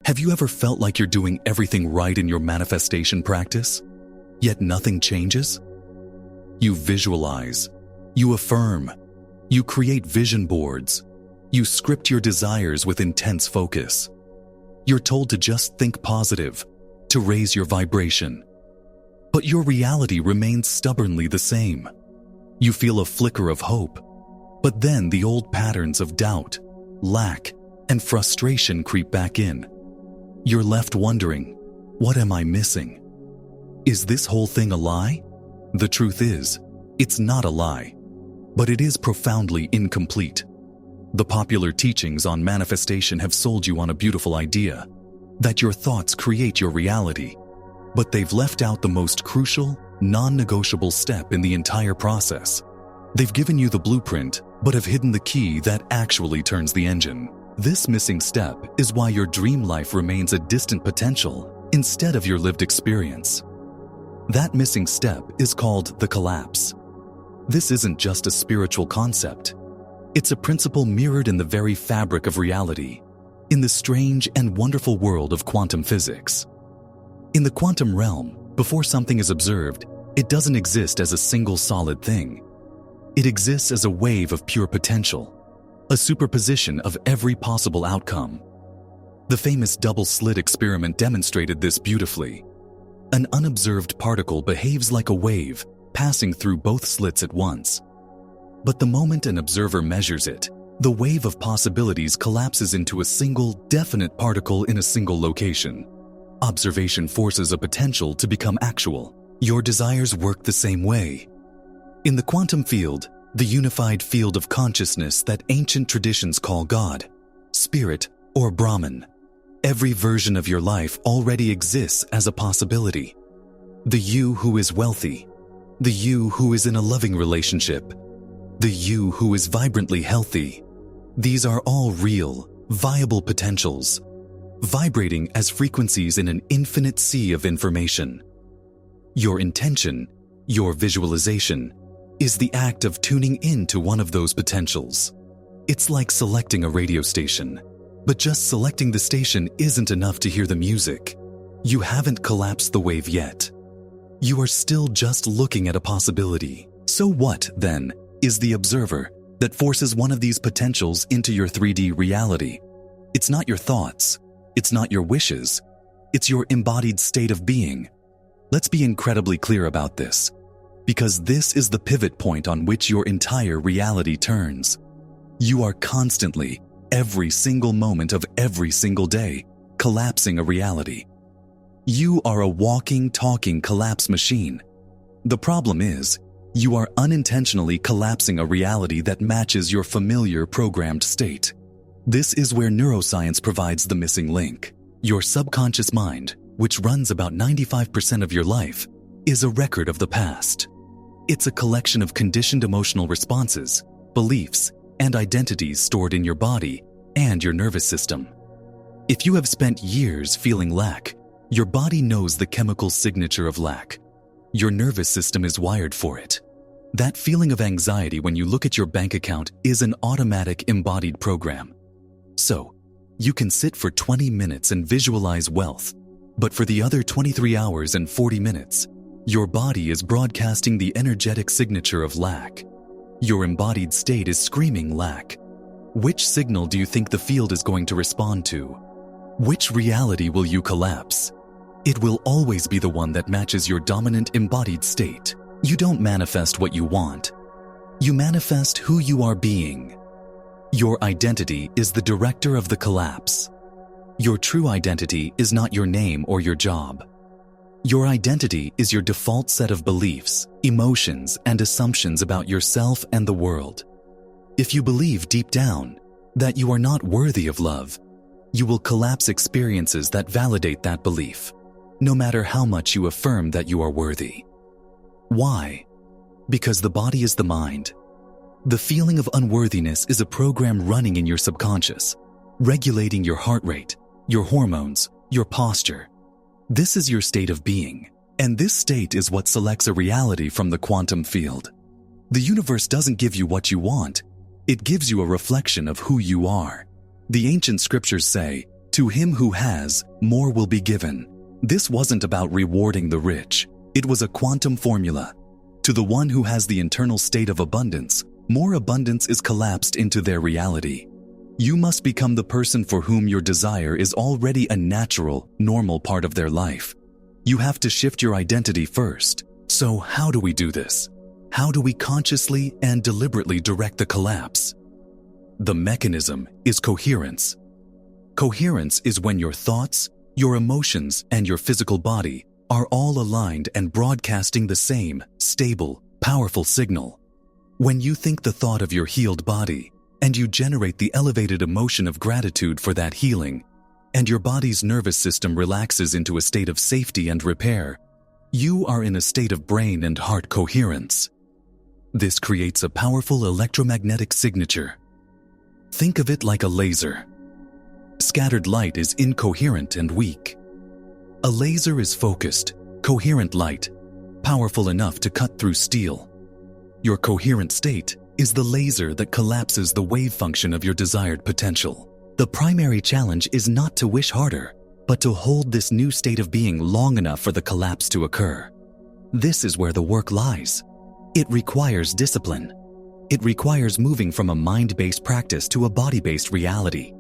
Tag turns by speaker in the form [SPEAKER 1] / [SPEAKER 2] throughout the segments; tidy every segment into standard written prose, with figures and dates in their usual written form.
[SPEAKER 1] Have you ever felt like you're doing everything right in your manifestation practice, yet nothing changes? You visualize, you affirm, you create vision boards, you script your desires with intense focus. You're told to just think positive, to raise your vibration. But your reality remains stubbornly the same. You feel a flicker of hope, but then the old patterns of doubt, lack, and frustration creep back in. You're left wondering, what am I missing? Is this whole thing a lie? The truth is, it's not a lie, but it is profoundly incomplete. The popular teachings on manifestation have sold you on a beautiful idea, that your thoughts create your reality, but they've left out the most crucial, non-negotiable step in the entire process. They've given you the blueprint, but have hidden the key that actually turns the engine. This missing step is why your dream life remains a distant potential instead of your lived experience. That missing step is called the collapse. This isn't just a spiritual concept. It's a principle mirrored in the very fabric of reality, in the strange and wonderful world of quantum physics. In the quantum realm, before something is observed, it doesn't exist as a single solid thing. It exists as a wave of pure potential, a superposition of every possible outcome. The famous double-slit experiment demonstrated this beautifully. An unobserved particle behaves like a wave, passing through both slits at once. But the moment an observer measures it, the wave of possibilities collapses into a single, definite particle in a single location. Observation forces a potential to become actual. Your desires work the same way. In the quantum field, the unified field of consciousness that ancient traditions call God, Spirit, or Brahman, every version of your life already exists as a possibility. The you who is wealthy, the you who is in a loving relationship, the you who is vibrantly healthy. These are all real, viable potentials, vibrating as frequencies in an infinite sea of information. Your intention, your visualization, is the act of tuning into one of those potentials. It's like selecting a radio station, but just selecting the station isn't enough to hear the music. You haven't collapsed the wave yet. You are still just looking at a possibility. So what, then, is the observer that forces one of these potentials into your 3D reality? It's not your thoughts. It's not your wishes. It's your embodied state of being. Let's be incredibly clear about this, because this is the pivot point on which your entire reality turns. You are constantly, every single moment of every single day, collapsing a reality. You are a walking, talking collapse machine. The problem is, you are unintentionally collapsing a reality that matches your familiar programmed state. This is where neuroscience provides the missing link. Your subconscious mind, which runs about 95% of your life, is a record of the past. It's a collection of conditioned emotional responses, beliefs, and identities stored in your body and your nervous system. If you have spent years feeling lack, your body knows the chemical signature of lack. Your nervous system is wired for it. That feeling of anxiety when you look at your bank account is an automatic embodied program. So, you can sit for 20 minutes and visualize wealth, but for the other 23 hours and 40 minutes, your body is broadcasting the energetic signature of lack. Your embodied state is screaming lack. Which signal do you think the field is going to respond to? Which reality will you collapse? It will always be the one that matches your dominant embodied state. You don't manifest what you want. You manifest who you are being. Your identity is the director of the collapse. Your true identity is not your name or your job. Your identity is your default set of beliefs, emotions, and assumptions about yourself and the world. If you believe deep down that you are not worthy of love, you will collapse experiences that validate that belief, no matter how much you affirm that you are worthy. Why? Because the body is the mind. The feeling of unworthiness is a program running in your subconscious, regulating your heart rate, your hormones, your posture. This is your state of being, and this state is what selects a reality from the quantum field. The universe doesn't give you what you want. It gives you a reflection of who you are. The ancient scriptures say, To him who has, more will be given. This wasn't about rewarding the rich. It was a quantum formula. To the one who has the internal state of abundance, more abundance is collapsed into their reality. You must become the person for whom your desire is already a natural, normal part of their life. You have to shift your identity first. So how do we do this? How do we consciously and deliberately direct the collapse? The mechanism is coherence. Coherence is when your thoughts, your emotions, and your physical body are all aligned and broadcasting the same, stable, powerful signal. When you think the thought of your healed body, and you generate the elevated emotion of gratitude for that healing, and your body's nervous system relaxes into a state of safety and repair, you are in a state of brain and heart coherence. This creates a powerful electromagnetic signature. Think of it like a laser. Scattered light is incoherent and weak. A laser is focused, coherent light, powerful enough to cut through steel. Your coherent state is the laser that collapses the wave function of your desired potential. The primary challenge is not to wish harder, but to hold this new state of being long enough for the collapse to occur. This is where the work lies. It requires discipline. It requires moving from a mind-based practice to a body-based reality.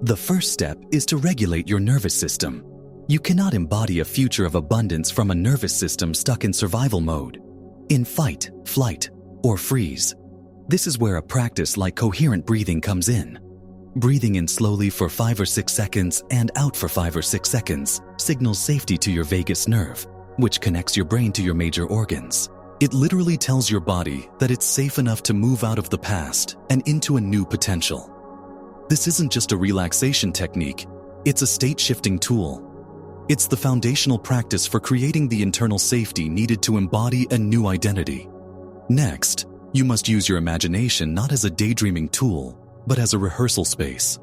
[SPEAKER 1] The first step is to regulate your nervous system. You cannot embody a future of abundance from a nervous system stuck in survival mode, in fight, flight, or freeze. This is where a practice like coherent breathing comes in. Breathing in slowly for 5 or 6 seconds and out for 5 or 6 seconds signals safety to your vagus nerve, which connects your brain to your major organs. It literally tells your body that it's safe enough to move out of the past and into a new potential. This isn't just a relaxation technique, it's a state-shifting tool. It's the foundational practice for creating the internal safety needed to embody a new identity. Next, you must use your imagination not as a daydreaming tool, but as a rehearsal space.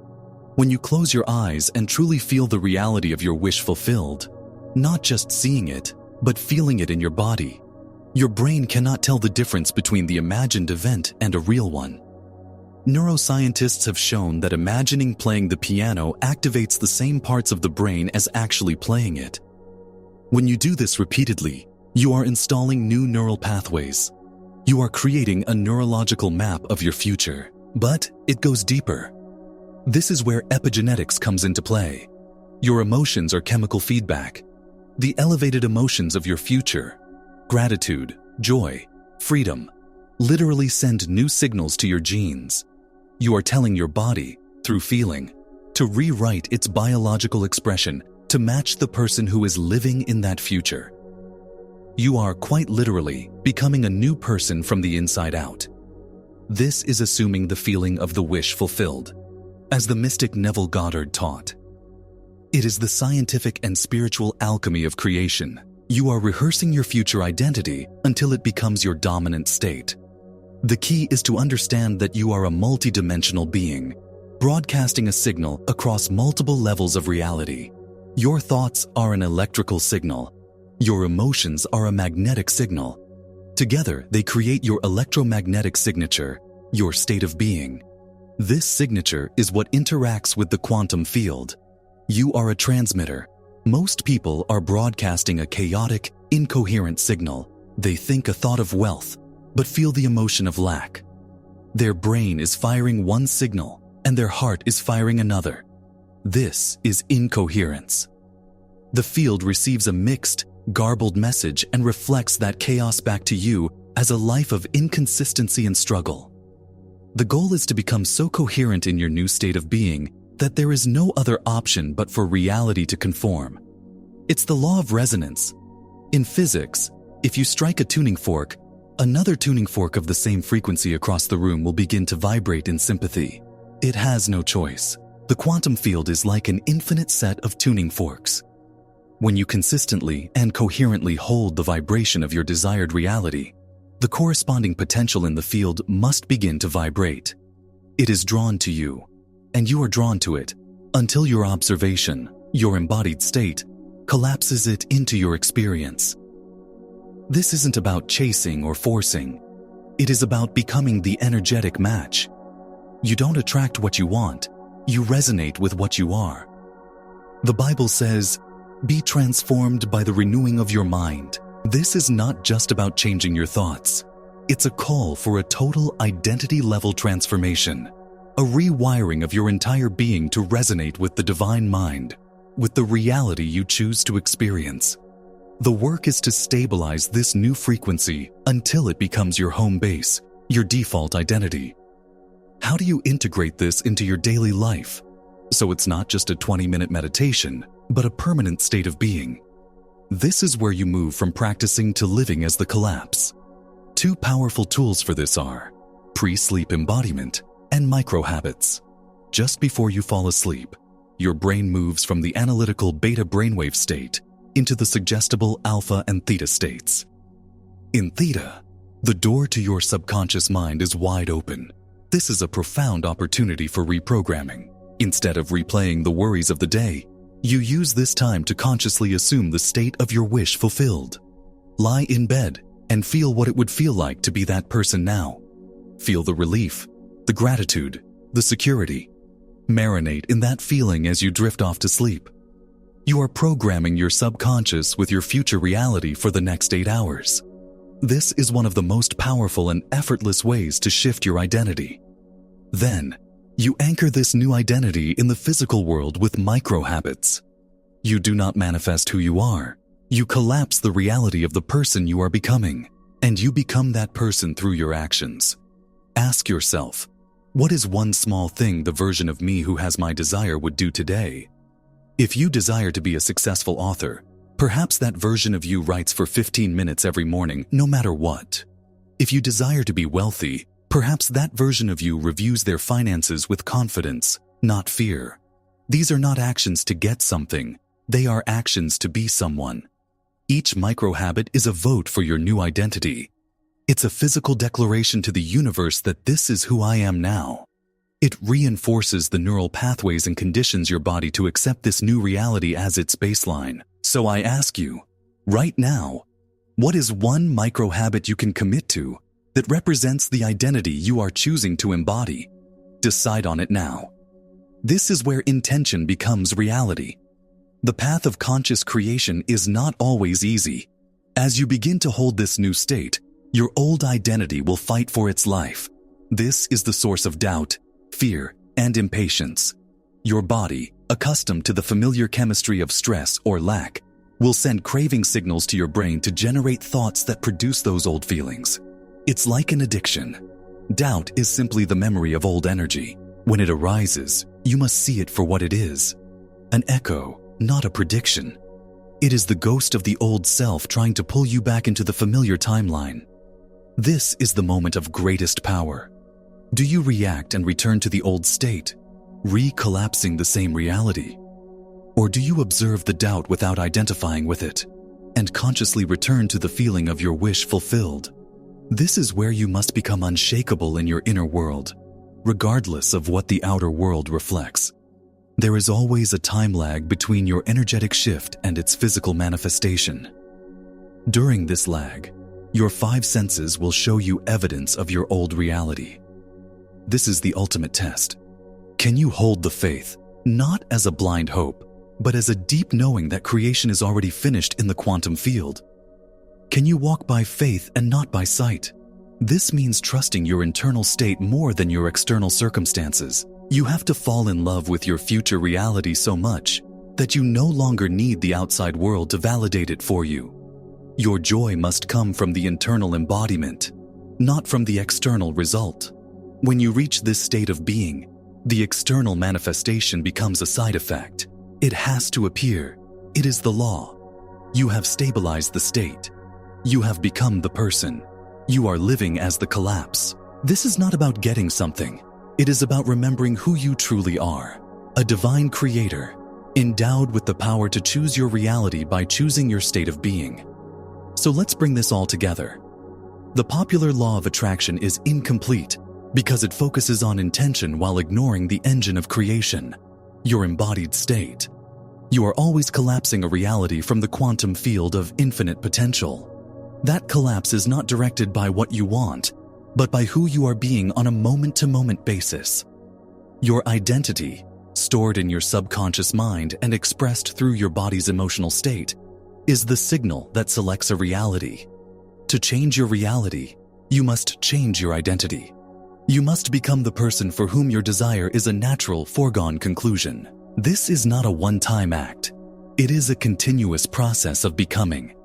[SPEAKER 1] When you close your eyes and truly feel the reality of your wish fulfilled, not just seeing it, but feeling it in your body, your brain cannot tell the difference between the imagined event and a real one. Neuroscientists have shown that imagining playing the piano activates the same parts of the brain as actually playing it. When you do this repeatedly, you are installing new neural pathways. You are creating a neurological map of your future, but it goes deeper. This is where epigenetics comes into play. Your emotions are chemical feedback. The elevated emotions of your future, gratitude, joy, freedom, literally send new signals to your genes. You are telling your body, through feeling, to rewrite its biological expression to match the person who is living in that future. You are quite literally becoming a new person from the inside out. This is assuming the feeling of the wish fulfilled, as the mystic Neville Goddard taught. It is the scientific and spiritual alchemy of creation. You are rehearsing your future identity until it becomes your dominant state. The key is to understand that you are a multidimensional being, broadcasting a signal across multiple levels of reality. Your thoughts are an electrical signal. Your emotions are a magnetic signal. Together, they create your electromagnetic signature, your state of being. This signature is what interacts with the quantum field. You are a transmitter. Most people are broadcasting a chaotic, incoherent signal. They think a thought of wealth, but feel the emotion of lack. Their brain is firing one signal, and their heart is firing another. This is incoherence. The field receives a mixed, garbled message and reflects that chaos back to you as a life of inconsistency and struggle. The goal is to become so coherent in your new state of being that there is no other option but for reality to conform. It's the law of resonance. In physics, if you strike a tuning fork, another tuning fork of the same frequency across the room will begin to vibrate in sympathy. It has no choice. The quantum field is like an infinite set of tuning forks. When you consistently and coherently hold the vibration of your desired reality, the corresponding potential in the field must begin to vibrate. It is drawn to you, and you are drawn to it, until your observation, your embodied state, collapses it into your experience. This isn't about chasing or forcing. It is about becoming the energetic match. You don't attract what you want, you resonate with what you are. The Bible says, "Be transformed by the renewing of your mind." This is not just about changing your thoughts. It's a call for a total identity-level transformation, a rewiring of your entire being to resonate with the divine mind, with the reality you choose to experience. The work is to stabilize this new frequency until it becomes your home base, your default identity. How do you integrate this into your daily life? So it's not just a 20-minute meditation, but a permanent state of being. This is where you move from practicing to living as the collapse. Two powerful tools for this are pre-sleep embodiment and micro-habits. Just before you fall asleep, your brain moves from the analytical beta brainwave state into the suggestible alpha and theta states. In theta, the door to your subconscious mind is wide open. This is a profound opportunity for reprogramming. Instead of replaying the worries of the day, you use this time to consciously assume the state of your wish fulfilled. Lie in bed and feel what it would feel like to be that person now. Feel the relief, the gratitude, the security. Marinate in that feeling as you drift off to sleep. You are programming your subconscious with your future reality for the next 8 hours. This is one of the most powerful and effortless ways to shift your identity. Then, you anchor this new identity in the physical world with micro-habits. You do not manifest who you are. You collapse the reality of the person you are becoming, and you become that person through your actions. Ask yourself, what is one small thing the version of me who has my desire would do today? If you desire to be a successful author, perhaps that version of you writes for 15 minutes every morning, no matter what. If you desire to be wealthy, perhaps that version of you reviews their finances with confidence, not fear. These are not actions to get something. They are actions to be someone. Each micro-habit is a vote for your new identity. It's a physical declaration to the universe that this is who I am now. It reinforces the neural pathways and conditions your body to accept this new reality as its baseline. So I ask you, right now, what is one micro-habit you can commit to that represents the identity you are choosing to embody? Decide on it now. This is where intention becomes reality. The path of conscious creation is not always easy. As you begin to hold this new state, your old identity will fight for its life. This is the source of doubt, fear, and impatience. Your body, accustomed to the familiar chemistry of stress or lack, will send craving signals to your brain to generate thoughts that produce those old feelings. It's like an addiction. Doubt is simply the memory of old energy. When it arises, you must see it for what it is. An echo, not a prediction. It is the ghost of the old self trying to pull you back into the familiar timeline. This is the moment of greatest power. Do you react and return to the old state, re-collapsing the same reality? Or do you observe the doubt without identifying with it, and consciously return to the feeling of your wish fulfilled? This is where you must become unshakable in your inner world, regardless of what the outer world reflects. There is always a time lag between your energetic shift and its physical manifestation. During this lag, your 5 senses will show you evidence of your old reality. This is the ultimate test. Can you hold the faith, not as a blind hope, but as a deep knowing that creation is already finished in the quantum field? Can you walk by faith and not by sight? This means trusting your internal state more than your external circumstances. You have to fall in love with your future reality so much that you no longer need the outside world to validate it for you. Your joy must come from the internal embodiment, not from the external result. When you reach this state of being, the external manifestation becomes a side effect. It has to appear. It is the law. You have stabilized the state. You have become the person. You are living as the collapse. This is not about getting something. It is about remembering who you truly are, a divine creator, endowed with the power to choose your reality by choosing your state of being. So let's bring this all together. The popular law of attraction is incomplete because it focuses on intention while ignoring the engine of creation, your embodied state. You are always collapsing a reality from the quantum field of infinite potential. That collapse is not directed by what you want, but by who you are being on a moment-to-moment basis. Your identity, stored in your subconscious mind and expressed through your body's emotional state, is the signal that selects a reality. To change your reality, you must change your identity. You must become the person for whom your desire is a natural, foregone conclusion. This is not a one-time act. It is a continuous process of becoming.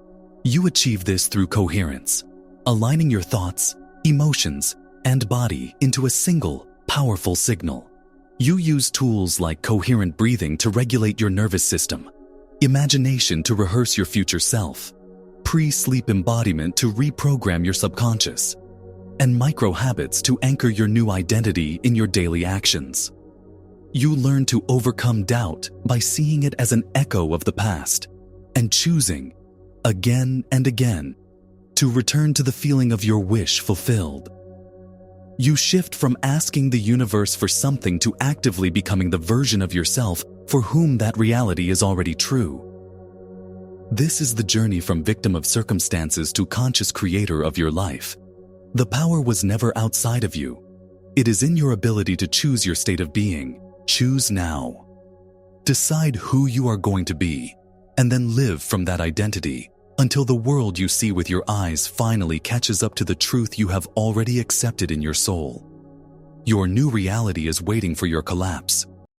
[SPEAKER 1] You achieve this through coherence, aligning your thoughts, emotions, and body into a single, powerful signal. You use tools like coherent breathing to regulate your nervous system, imagination to rehearse your future self, pre-sleep embodiment to reprogram your subconscious, and micro-habits to anchor your new identity in your daily actions. You learn to overcome doubt by seeing it as an echo of the past and choosing, again and again, to return to the feeling of your wish fulfilled. You shift from asking the universe for something to actively becoming the version of yourself for whom that reality is already true. This is the journey from victim of circumstances to conscious creator of your life. The power was never outside of you. It is in your ability to choose your state of being. Choose now. Decide who you are going to be, and then live from that identity until the world you see with your eyes finally catches up to the truth you have already accepted in your soul. Your new reality is waiting for your collapse.